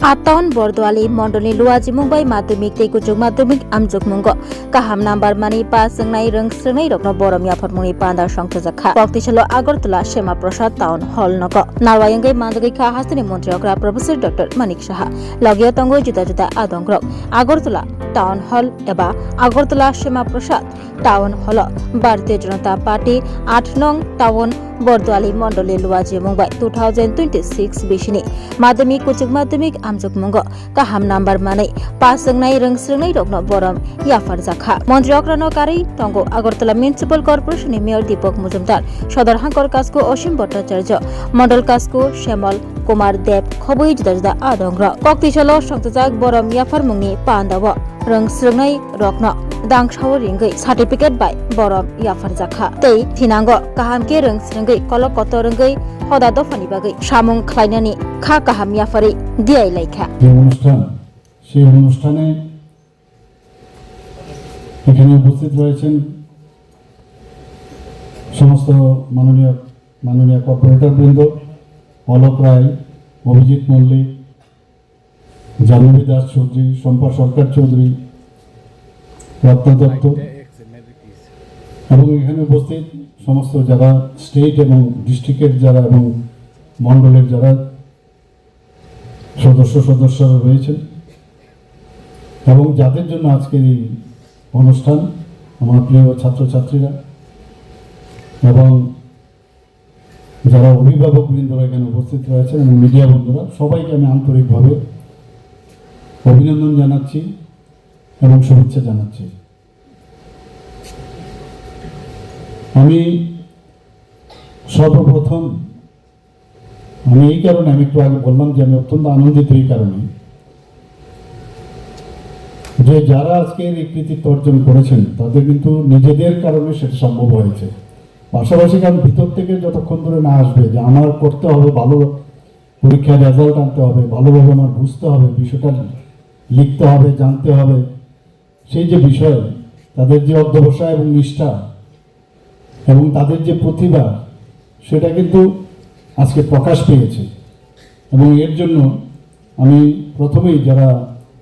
Aton Bordwali Mondoni Luaji Mumbai Mathemik Tei Kuchuk Mathemik Amjuk Mungo Kaham Nambar Mani Pas Sengnai Reng Sengnai Rokno Borom Yapot Muni Pandar Songtozakha Poktichalo Agartala Shema Prasad Town Hall Noko Narwayangai Mandagi Kha Hastini Montri Okra Professor Dr. Manik Shaha Logio Tongo Juta Juta Adongrok Agartala Town Hall Eba Agartala Shema Prasad Town Hall Bharatiya Janata Party 8 nong Town Bordwali Mondoli Luaji Mumbai 2026 Bishini Madhemik Kuchuk Madhemik Amjuk Mungo Kaham Nambar Mani Pas Sengnai Reng Sengnai Rokno Borom Yafar Zakha Montri Okrano Kari Tongo Agartala Municipal Corporation Mayor Deepak Mujumdar Sodar Hankor Kasko Oshim Bhattacharya Mondol Kasko Shemal Kumar Deb Khobui Juda Juda Adongra Koktichalo Songtjak Borom Yafar Mungni Pandawa Reng Sengnai Rokno Dangshaw Ringai Certificate by Borom Yafar Zakha Tei Thinango Kaham Ke Reng Sengai Kolok Koto Ringai Hoda Dofani Bagai Shamung Klainani Kha Kaham Yafari Diai Laikha সেই অনুষ্ঠানে এখানে উপস্থিত রয়েছেন সমস্ত মাননীয় corporator বৃন্দ অলোক রায় অভিজিৎ মল্লিক জাহ্নবী দাস চৌধুরী শম্পা সরকার চৌধুরী রত্না দত্ত এবং এখানে উপস্থিত সমস্ত যারা স্টেট এবং ডিস্ট্রিক্টের যারা এবং মণ্ডলের যারা সদস্যরা রয়েছেন এবং যাদের জন্য আজকের এই অনুষ্ঠান আমার প্রিয় ছাত্রছাত্রীরা এবং যারা অভিভাবক বৃন্দরা এখানে উপস্থিত রয়েছেন এবং মিডিয়া বন্ধুরা সবাইকে আমি আন্তরিকভাবে অভিনন্দন জানাচ্ছি এবং শুভেচ্ছা জানাচ্ছি। আমি সর্বপ্রথম এই কারণে আমি একটু আগে বললাম যে আমি অত্যন্ত আনন্দিত এই কারণে যে যারা আজকে এই কৃতিত্ব অর্জন করেছেন তাদের কিন্তু নিজেদের কারণে সেটা সম্ভব হয়েছে। পাশাপাশি কারণ ভিতর থেকে যতক্ষণ ধরে না আসবে যে আমার করতে হবে, ভালো পরীক্ষার রেজাল্ট আনতে হবে, ভালোভাবে আমার বুঝতে হবে, বিষয়টা লিখতে হবে, জানতে হবে, সেই যে বিষয় তাদের যে অধ্যবসায় এবং নিষ্ঠা এবং তাদের যে প্রতিভা সেটা কিন্তু আজকে প্রকাশ পেয়েছে। এবং এর জন্য আমি প্রথমেই যারা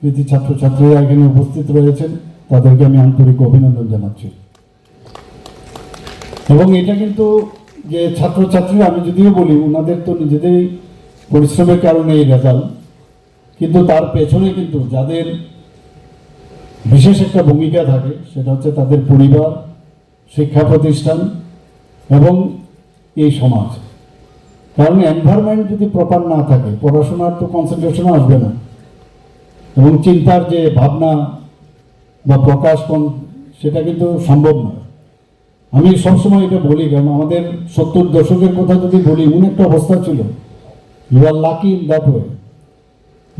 কৃতি ছাত্রছাত্রীরা এখানে উপস্থিত রয়েছেন তাদেরকে আমি আন্তরিক অভিনন্দন জানাচ্ছি। এবং এটা কিন্তু যে ছাত্রছাত্রীরা আমি যদিও বলি ওনাদের তো নিজেদের পরিশ্রমের কারণে এই রেজাল্ট, কিন্তু তার পেছনে কিন্তু যাদের বিশেষ একটা ভূমিকা থাকে সেটা হচ্ছে তাদের পরিবার, শিক্ষা প্রতিষ্ঠান এবং এই সমাজ। কারণ এনভায়রনমেন্ট যদি প্রপার না থাকে পড়াশোনার তো কনসেন্ট্রেশনও আসবে না এবং চিন্তার যে ভাবনা বা প্রকাশ সেটা কিন্তু সম্ভব নয়। আমি সবসময় এটা বলি, কারণ আমাদের 70 দশকের কথা যদি বলি এমন একটা অবস্থা ছিল, you are lucky in that way,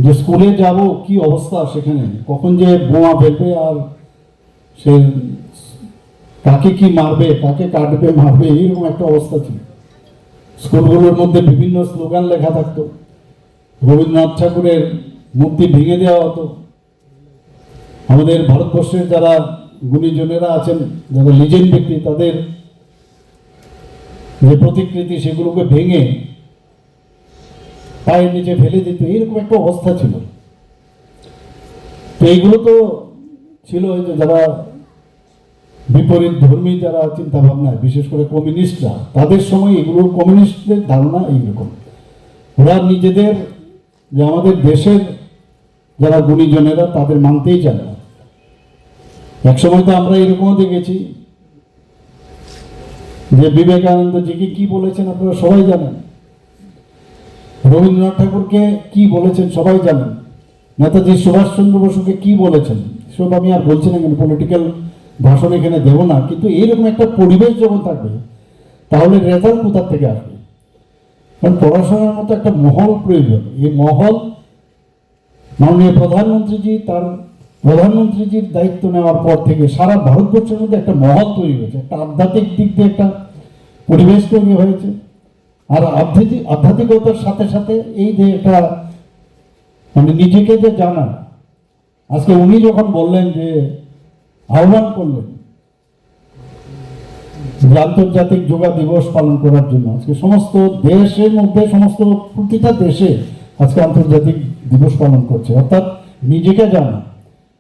যে স্কুলে যাব কি অবস্থা, সেখানে কখন যে বোমা ফেলবে আর সে কাকে কি মারবে, কাকে কাটবে মারবে, এইরকম একটা অবস্থা ছিল। স্কুলগুলোর মধ্যে বিভিন্ন স্লোগান লেখা থাকতো, রবীন্দ্রনাথ ঠাকুরের মূর্তি ভেঙে দেওয়া হতো। আমাদের ভারতবর্ষের যারা গুণীজনেরা আছেন, যারা লিজেন্ড ব্যক্তি, তাদের যে প্রতিকৃতি সেগুলোকে ভেঙে পায়ের নিচে ফেলে দিত, এইরকম একটা অবস্থা ছিল। তো এইগুলো তো ছিল যে যারা বিপরীত ধর্মী যারা চিন্তা ভাবনা, বিশেষ করে কমিউনিস্টরা, তাদের সময় এগুলো কমিউনিস্টদের ধারণা এইরকম। ওরা নিজেদের যে আমাদের দেশের যারা গুণীজনেরা তাদের মানতেই চায় না। একসময় তো আমরা এরকমও দেখেছি যে বিবেকানন্দজিকে কি বলেছেন আপনারা সবাই জানেন, রবীন্দ্রনাথ ঠাকুরকে কি বলেছেন সবাই জানেন, নেতাজি সুভাষচন্দ্র বসুকে কি বলেছেন, সব আমি আর বলছি না, কেন পলিটিক্যাল ভাষণ এখানে দেব না। কিন্তু এইরকম একটা পরিবেশ যখন থাকবে তাহলে রেজাল্ট কোথা থেকে আসবে? কারণ পড়াশোনার মতো একটা মহল প্রয়োজন। এই মহল মাননীয় প্রধানমন্ত্রীজির দায়িত্ব নেওয়ার পর থেকে সারা ভারতবর্ষের মধ্যে একটা মহল তৈরি হয়েছে, একটা আধ্যাত্মিক দিক দিয়ে একটা পরিবেশ তৈরি হয়েছে। আর আধ্যাত্মিকতার সাথে সাথে এই যে একটা মানে নিজেকে যে জানা, আজকে উনি যখন বললেন যে আহ্বান করলেন যে আন্তর্জাতিক যোগা দিবস পালন করার জন্য, আজকে সমস্ত দেশের মধ্যে প্রতিটা দেশে আজকে আন্তর্জাতিক দিবস পালন করছে, অর্থাৎ নিজেকে জানা।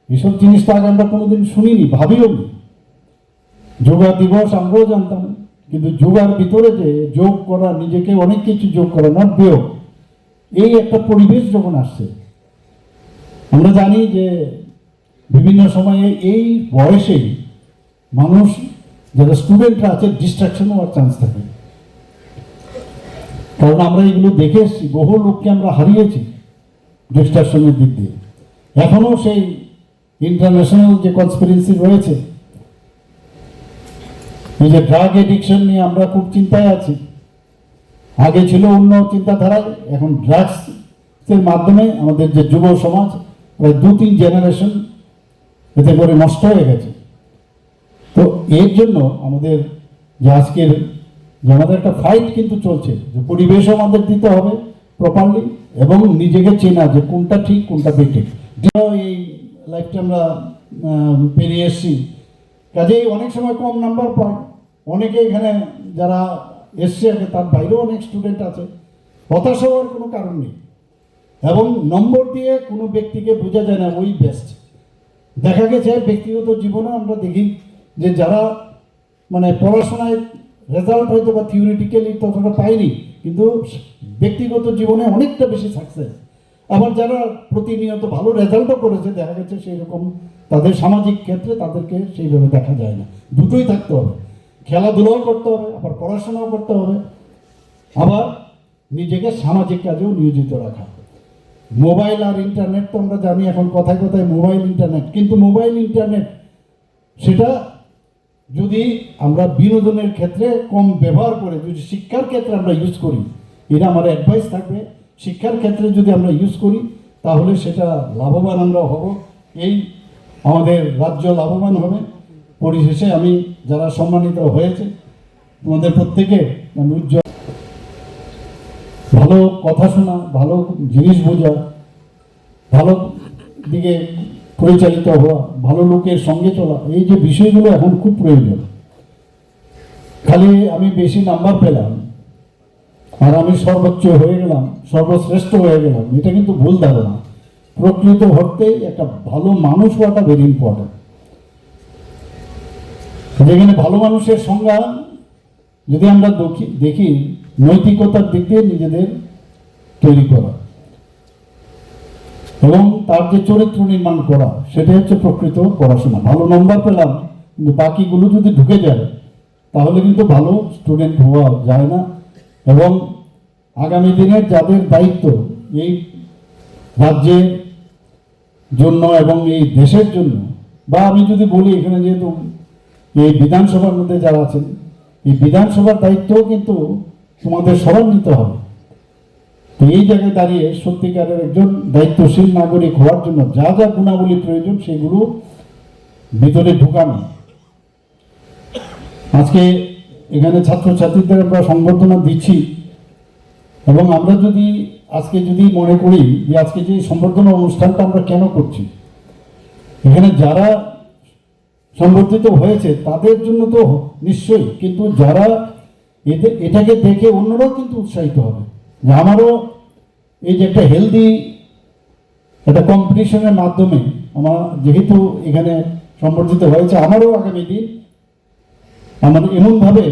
এসব জিনিস তো আগে আমরা কোনোদিন শুনিনি, ভাবিও নি। যোগা দিবস আমরাও জানতাম, কিন্তু যোগার ভিতরে যে যোগ করা, নিজেকে অনেক কিছু যোগ করা, নট বিয়োগ, এই একটা পরিবেশ যখন আসছে, আমরা জানি যে বিভিন্ন সময়ে এই বয়সেই মানুষ যারা স্টুডেন্টরা আছে ডিস্ট্রাকশন হওয়ার চান্স থাকে। কারণ আমরা এগুলো দেখে এসেছি, বহু লোককে আমরা হারিয়েছি ডিস্ট্রাকশনের দিক দিয়ে। এখনো সেই ইন্টারন্যাশনাল যে কনস্পিরেন্সি রয়েছে, এই যে ড্রাগ এডিকশন নিয়ে আমরা খুব চিন্তায় আছি। আগে ছিল অন্য চিন্তাধারায়, এখন ড্রাগসের মাধ্যমে আমাদের যে যুব সমাজ প্রায় 2-3 জেনারেশন এতে করে নষ্ট হয়ে গেছে। তো এর জন্য আমাদের যে আজকের যে আমাদের একটা ফাইট কিন্তু চলছে, যে পরিবেশও আমাদের দিতে হবে প্রপারলি, এবং নিজেকে চেনা যে কোনটা ঠিক কোনটা বেঠিক। এই লাইফটা আমরা পেরিয়ে এসেছি, কাজেই অনেক সময় কম নাম্বার পায় অনেকে। এখানে যারা এসছে আগে তার বাইরেও অনেক স্টুডেন্ট আছে, হতাশ হওয়ার কোনো কারণ নেই। এবং নম্বর দিয়ে কোনো ব্যক্তিকে বোঝা যায় না ওই বেস্ট। দেখা গেছে ব্যক্তিগত জীবনে আমরা দেখি যে যারা মানে পড়াশোনায় রেজাল্ট হয়তো বা থিওরিটিক্যালি ততটা পায়নি, কিন্তু ব্যক্তিগত জীবনে অনেকটা বেশি সাকসেস। আবার যারা প্রতিনিয়ত ভালো রেজাল্টও করেছে, দেখা গেছে সেই রকম তাদের সামাজিক ক্ষেত্রে তাদেরকে সেইভাবে দেখা যায় না। দুটোই থাকতে হবে, খেলাধুলাও করতে হবে, আবার পড়াশোনাও করতে হবে, আবার নিজেকে সামাজিক কাজেও নিয়োজিত রাখা। মোবাইল আর ইন্টারনেট তো আমরা জানি এখন কথায় কথায় মোবাইল ইন্টারনেট, কিন্তু মোবাইল ইন্টারনেট সেটা যদি আমরা বিনোদনের ক্ষেত্রে কম ব্যবহার করে যদি শিক্ষার ক্ষেত্রে আমরা ইউজ করি, এটা আমার অ্যাডভাইস থাকবে। শিক্ষার ক্ষেত্রে যদি আমরা ইউজ করি তাহলে সেটা লাভবান আমরা হব, এই আমাদের রাজ্য লাভবান হবে। পরিশেষে আমি যারা সম্মানিত হয়েছে তোমাদের প্রত্যেকে আমি উজ্জ্বল ভালো কথা শোনা, ভালো জিনিস বোঝা, ভালো দিকে পরিচালিত হওয়া, ভালো লোকের সঙ্গে চলা, এই যে বিষয়গুলো এখন খুব প্রয়োজন। খালি আমি বেশি নাম্বার পেলাম আর আমি সর্বোচ্চ হয়ে গেলাম, সর্বশ্রেষ্ঠ হয়ে গেলাম, এটা কিন্তু ভুল ধারণা। প্রকৃত অর্থে একটা ভালো মানুষ হওয়াটা ভেরি ইম্পর্টেন্ট। যেখানে ভালো মানুষের সংজ্ঞা যদি আমরা দেখি নৈতিকতার দিক দিয়ে নিজেদের তৈরি করা এবং তার যে চরিত্র নির্মাণ করা, সেটা হচ্ছে প্রকৃত পড়াশোনা। ভালো নম্বর পেলাম কিন্তু বাকিগুলো যদি ঢুকে যায় তাহলে কিন্তু ভালো স্টুডেন্ট হওয়া যায় না। এবং আগামী দিনের যাদের দায়িত্ব এই রাজ্যের জন্য এবং এই দেশের জন্য, বা আমি যদি বলি এখানে যেহেতু এই বিধানসভার মধ্যে যারা আছেন, এই বিধানসভার দায়িত্বও কিন্তু তোমাদের সবার নিতে হবে। তো এই জায়গায় দাঁড়িয়ে সত্যিকারের একজন দায়িত্বশীল নাগরিক হওয়ার জন্য যা যা গুণাবলী প্রয়োজন সেগুলো ভিতরে ঢুকানো। আজকে এখানে ছাত্রছাত্রীদের আমরা সংবর্ধনা দিচ্ছি, এবং আমরা যদি আজকে যদি মনে করি যে আজকে যে সংবর্ধনা অনুষ্ঠানটা আমরা কেন করছি, এখানে যারা সংবর্ধিত হয়েছে তাদের জন্য তো নিশ্চয়ই, কিন্তু যারা এটাকে দেখে অন্যরাও কিন্তু উৎসাহিত হবে যে আমারও এই যে একটা হেলদি একটা কম্পিটিশনের মাধ্যমে আমার যেহেতু এখানে সংবর্ধিত হয়েছে, আমারও আগামী দিন আমার এমনভাবে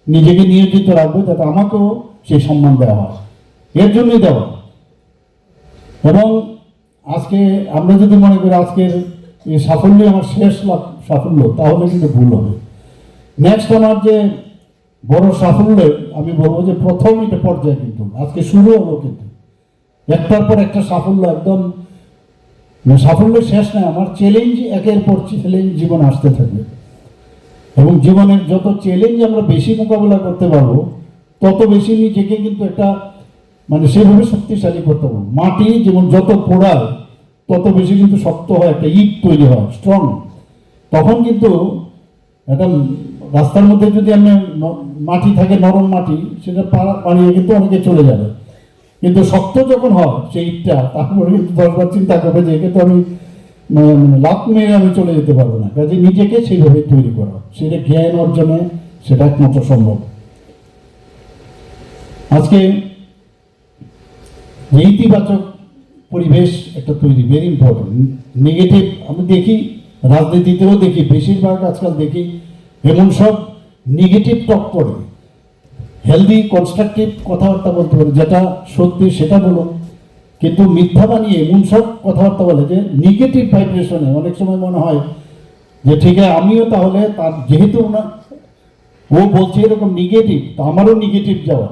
নিজেকে নিয়োজিত রাখবো যাতে আমাকেও সেই সম্মান দেওয়া হয়, এর জন্যই দেওয়া। এবং আজকে আমরা যদি মনে করি আজকের এই সাফল্য আমার শেষ সাফল্য, তাহলে কিন্তু ভুল হবে। নেক্সট আমার যে বড় সাফল্য আমি বলবো যে প্রথম এটা পর্যায়ে কিন্তু আজকে শুরু হলো, কিন্তু একটার পর একটা সাফল্য, একদম সাফল্য শেষ নয়। আমার চ্যালেঞ্জ একের পর চ্যালেঞ্জ জীবন আসতে থাকবে, এবং জীবনের যত চ্যালেঞ্জ আমরা বেশি মোকাবিলা করতে পারবো তত বেশি নিজেকে কিন্তু একটা মানে সেভাবে শক্তিশালী করতে পারবো। মাটি যেমন যত পোড়ায় তত বেশি কিন্তু শক্ত হয়, একটা ইট তৈরি হয় স্ট্রং। তখন কিন্তু একটা রাস্তার মধ্যে যদি আমি মাটি থাকে, নরম মাটি, সেটা পাড়িয়ে কিন্তু অনেকে চলে যাবে, কিন্তু শক্ত যখন হয় সেই ইটটা, তারপরে কিন্তু 10 বার চিন্তা করবে যে একে তো আমি লাভ মেরে আমি চলে যেতে পারবো না। কাজে নিজেকে সেইভাবে তৈরি করা, সেটা জ্ঞান অর্জনে সেটা একমাত্র সম্ভব। আজকে যে ইতিবাচক পরিবেশ একটা তৈরি, ভেরি ইম্পর্টেন্ট। নেগেটিভ আমি দেখি, রাজনীতিতেও দেখি, বেশিরভাগ আজকাল দেখি এমন সব নেগেটিভ টক করে। হেলদি কনস্ট্রাকটিভ কথাবার্তা বলতে পারে, যেটা সত্যি সেটা বলুন, কিন্তু মিথ্যা বানিয়ে এমন সব কথাবার্তা বলে যে নেগেটিভ ভাইব্রেশনে অনেক সময় মনে হয় যে ঠিক আছে আমিও তাহলে তার, যেহেতু ও বলছে এরকম নেগেটিভ, তো আমারও নেগেটিভ যাওয়া।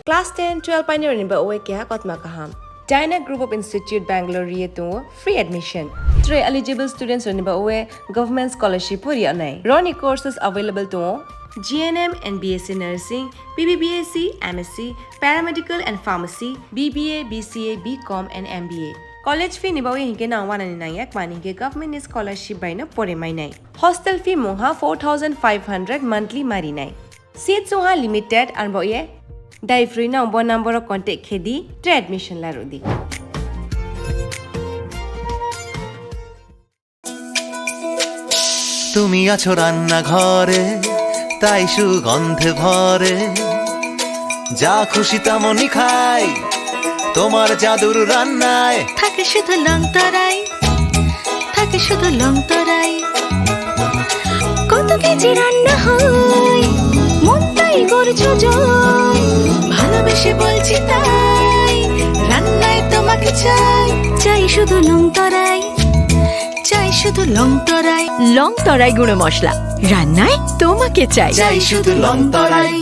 Class 10, 12 pioneer ni ba oe kya kotma kaham. Dyna Group of Institute Bangalore riye to free admission. 3 eligible students ni ba oe government scholarship puri anai. Roni courses available to GNM and BSc Nursing, BBBSc, MSc, Paramedical and Pharmacy, BBA, BCA, BCom and MBA. College fee ni ba oe hinke na 199 mani ke government scholarship by na pore mai nai. Hostel fee moha 4500 monthly mari nai. Seats moha limited and ba oe Dai free na umbo number of contact khedi tre admission la rodi. তুমি আছো রান্না ঘরে, তাই সুগন্ধে ভরে, যা খুশি তেমনই খাই তোমার জাদুর রান্নায়। থাকে শুধু লং তরাই, থাকে শুধু লং তরাই, কত কেজি রান্না হয় মন তাই করছো জয়, ভালোবেসে বলছি তাই রান্নায় তোমাকে চাই, চাই শুধু লং তরাই, চাই শুধু লং তরাই, লং তরাই গুঁড়ো মশলা রান্নায় তোমাকে চাই, চাই শুধু লং তরাই।